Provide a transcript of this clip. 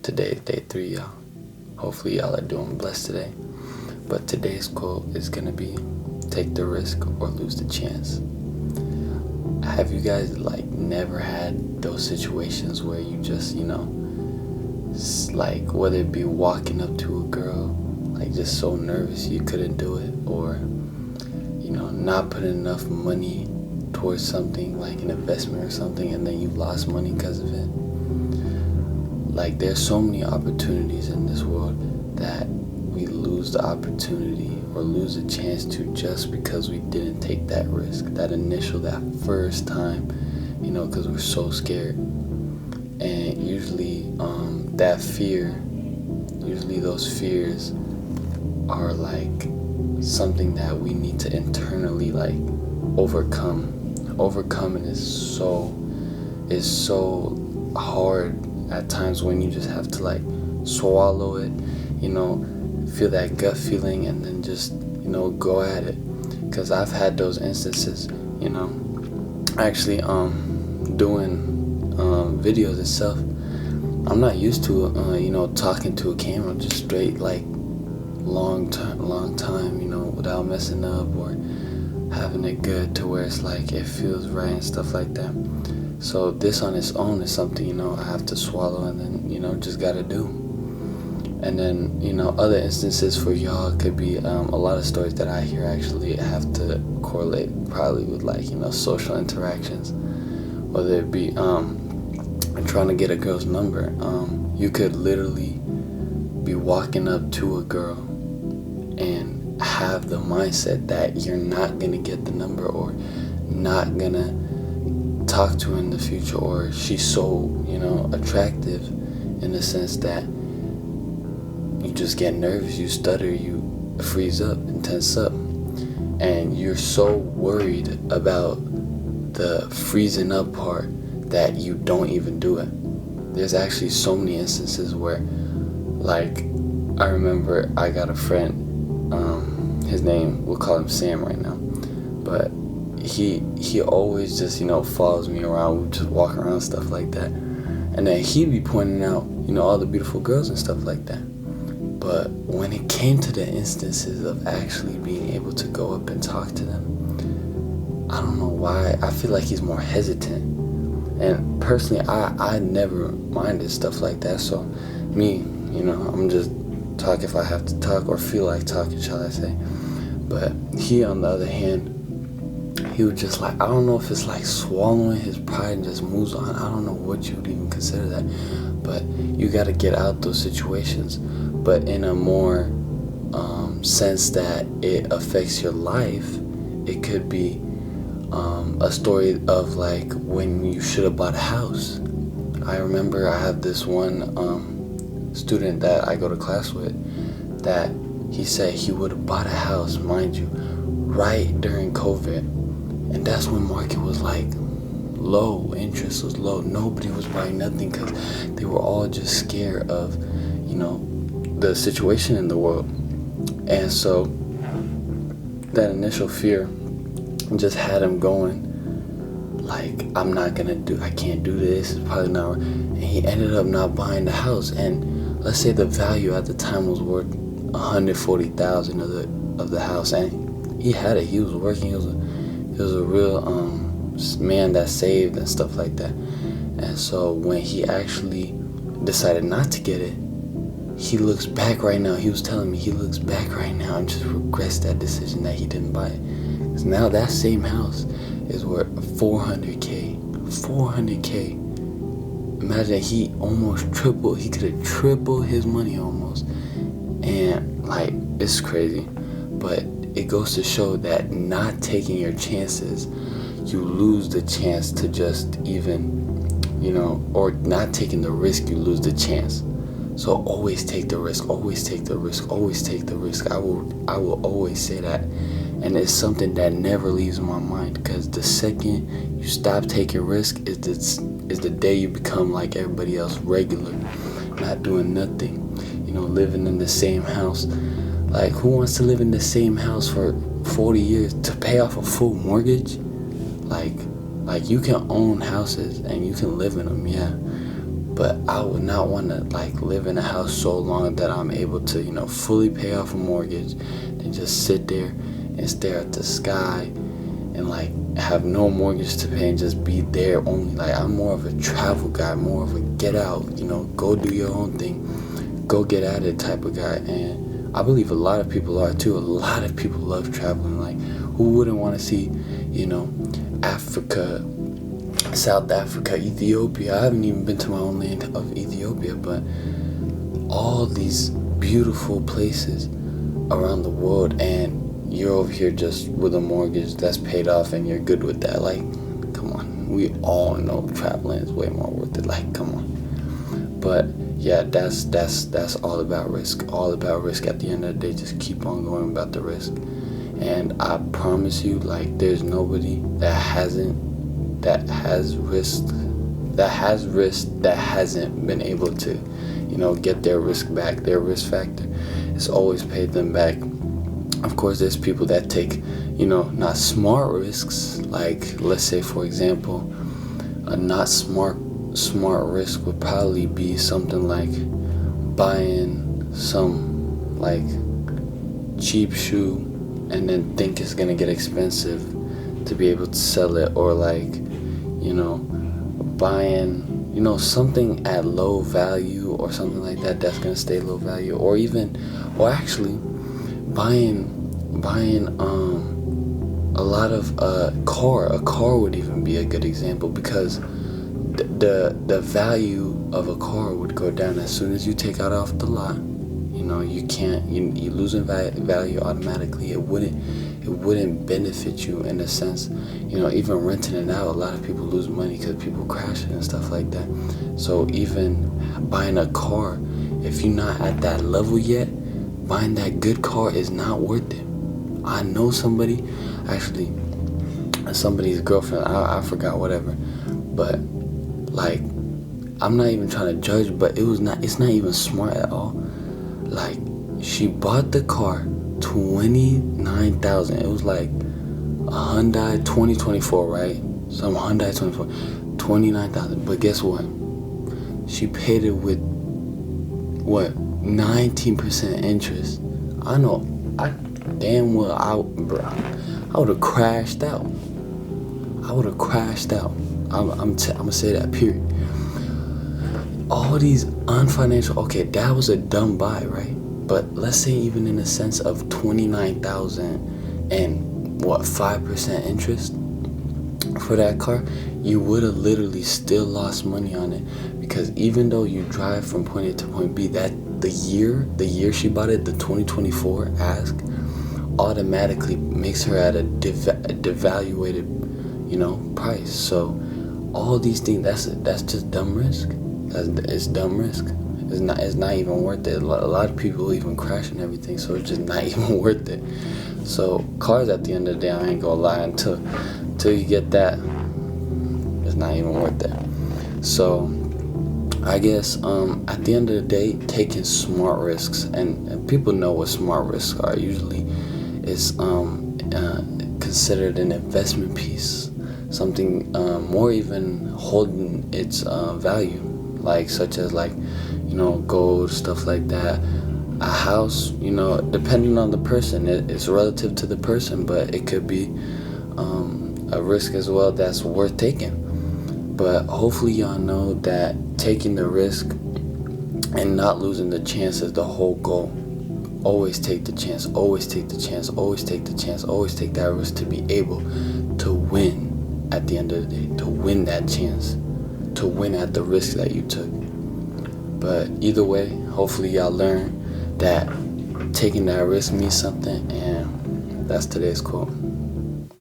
Today is day 3, y'all. Hopefully y'all are doing blessed today. But today's quote is gonna be, take the risk or lose the chance. Have you guys never had those situations where you just, whether it be walking up to a girl, just so nervous you couldn't do it, or, not putting enough money towards something like an investment or something, and then you lost money because of it? There's so many opportunities in this world that we lose the opportunity or lose a chance to just because we didn't take that risk, that first time, because we're so scared. And usually those fears are something that we need to internally overcoming is so hard at times, when you just have to swallow it, feel that gut feeling, and then just go at it. Because I've had those instances, actually doing videos itself. I'm not used to talking to a camera just straight long time, without messing up or having it good to where it's it feels right and stuff like that. So this on its own is something, I have to swallow, and then, just gotta do. And then, other instances for y'all could be a lot of stories that I hear actually have to correlate probably with social interactions, whether it be trying to get a girl's number. You could literally be walking up to a girl and have the mindset that you're not gonna get the number, or not gonna talk to her in the future, or she's so attractive in the sense that you just get nervous, you stutter, you freeze up and tense up, and you're so worried about the freezing up part that you don't even do it. There's actually so many instances where I remember I got a friend, his name, we'll call him Sam right now, but he always just follows me around. We just walk around, stuff like that, and then he'd be pointing out all the beautiful girls and stuff like that. But when it came to the instances of actually being able to go up and talk to them, I don't know why, I feel like he's more hesitant. And personally, I never minded stuff like that. So me, I'm just talk if I have to talk, or feel like talking, shall I say. But he, on the other hand, he was just I don't know if it's swallowing his pride and just moves on. I don't know what you would even consider that. But you got to get out those situations. But in a more sense that it affects your life, it could be a story of when you should have bought a house. I remember I have this one student that I go to class with, that he said he would have bought a house, mind you, right during COVID. And that's when market was low, interest was low, nobody was buying nothing because they were all just scared of, the situation in the world. And so that initial fear just had him going, I can't do this, it's probably not right. And he ended up not buying the house. And let's say the value at the time was worth $140,000 of the house, and he had it. He was working. He was a real man that saved and stuff like that. And so when he actually decided not to get it, he looks back right now. He was telling me he looks back right now and just regrets that decision that he didn't buy it. Because now that same house is worth $400K. $400K. Imagine, he almost tripled. He could have tripled his money almost. And it's crazy. But it goes to show that not taking your chances, you lose the chance to just even, or not taking the risk, you lose the chance. So always take the risk, always take the risk, always take the risk. I will always say that. And it's something that never leaves my mind, because the second you stop taking risk is the day you become like everybody else, regular, not doing nothing, living in the same house. Who wants to live in the same house for 40 years to pay off a full mortgage? You can own houses and you can live in them, yeah. but I would not want to like live in a house so long that I'm able to, fully pay off a mortgage and just sit there and stare at the sky and like have no mortgage to pay and just be there only. Like, I'm more of a travel guy, more of a get out, go do your own thing, go get at it type of guy. And I believe a lot of people are too. A lot of people love traveling. Like, who wouldn't want to see, Africa, South Africa, Ethiopia? I haven't even been to my own land of Ethiopia, but all these beautiful places around the world, and you're over here just with a mortgage that's paid off and you're good with that. Like, come on. We all know traveling is way more worth it. Like, come on. But yeah, that's all about risk. All about risk. At the end of the day, just keep on going about the risk. And I promise you, like, there's nobody that has hasn't been able to, get their risk back. Their risk factor is always paid them back. Of course, there's people that take, not smart risks. Like, let's say, for example, a not smart risk would probably be something like buying some like cheap shoe and then think it's gonna get expensive to be able to sell it, or like, buying, something at low value or something like that that's gonna stay low value, or actually buying a lot of a car would even be a good example, because the value of a car would go down as soon as you take it off the lot. You lose in value automatically. It wouldn't benefit you in a sense. Even renting it out, a lot of people lose money because people crash it and stuff like that. So even buying a car, if you're not at that level yet, buying that good car is not worth it. I know somebody's girlfriend, I forgot, whatever, but like, I'm not even trying to judge, but it's not even smart at all. Like, she bought the car, $29,000. It was like a Hyundai 2024, right? Some Hyundai 24, $29,000. But guess what? She paid it with 19% interest. I know, damn well I would have crashed out. I'm gonna say that, period. All these unfinancial, okay, that was a dumb buy, right? But let's say even in the sense of $29,000 and 5% interest for that car, you would have literally still lost money on it, because even though you drive from point A to point B, that the year she bought it, the 2024 ask, automatically makes her at a devaluated, price. So all these things, that's just dumb risk. It's dumb risk. It's not even worth it. A lot of people even crash and everything, so it's just not even worth it. So cars, at the end of the day, I ain't gonna lie, until you get that, it's not even worth it. So I guess at the end of the day, taking smart risks, and people know what smart risks are. Usually it's considered an investment piece, something more even holding its value, like such as gold, stuff like that. A house, depending on the person, it's relative to the person, but it could be a risk as well that's worth taking. But hopefully y'all know that taking the risk and not losing the chance is the whole goal. Always take the chance, always take the chance, always take the chance, always take that risk to be able to win at the end of the day, to win that chance, to win at the risk that you took. But either way, hopefully y'all learn that taking that risk means something, and that's today's quote.